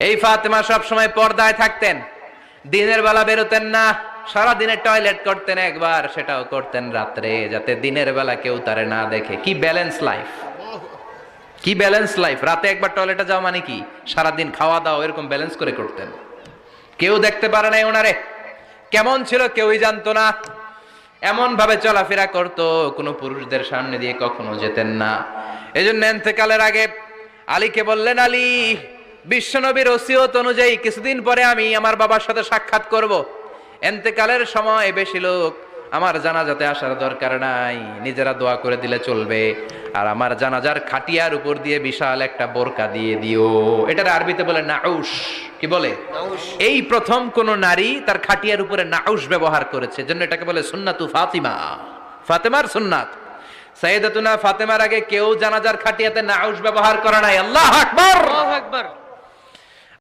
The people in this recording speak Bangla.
এই ফাতেমা সব সময় পর্দায় থাকতেন, দিনের বেলা বেরোতেন না, সারা দিনে টয়লেট করতেন একবার, সেটাও করতেন রাত্রে, যাতে দিনের বেলা কেউ তারে না দেখে। কি ব্যালেন্স লাইফ, কি ব্যালেন্স লাইফ! রাতে একবার টয়লেটে যাওয়া মানে কি সারাদিন খাওয়া দাওয়া এরকম ব্যালেন্স করে করতেন। কেউ দেখতে পারে নাই ওনারে, কেমন ছিল কেউই জানতো না। এমন ভাবে চলাফেরা করতো, কোনো পুরুষদের সামনে দিয়ে কখনো যেতেন না। এজন্য ইন্তেকালের আগে আলীকে বললেন, আলী, বিশ্বনবীর ওসিয়ত অনুযায়ী কিছুদিন পরে আমি আমার বাবার সাথে সাক্ষাৎ করব। ইন্তেকালের সময় বেশি লোক আমার জানাজাতে আসার দরকার নাই, নিজেরা দোয়া করে দিলে চলবে। আর আমার জানাজার খাটিয়ার উপর দিয়ে বিশাল একটা বোরকা দিয়ে দিও। এটার আরবিতে বলে নাউশ। কি বলে? এই প্রথম কোন নারী তার খাটিয়ার উপরে নাউশ ব্যবহার করেছে, জন্য এটাকে বলে সুন্নাতু ফাতিমা, ফাতেমার সুন্নাত। সাইয়েদাতুনা ফাতেমার আগে কেউ জানাজার খাটিয়াতে নাউশ ব্যবহার করে নাই। আল্লাহু আকবার, আল্লাহু আকবার।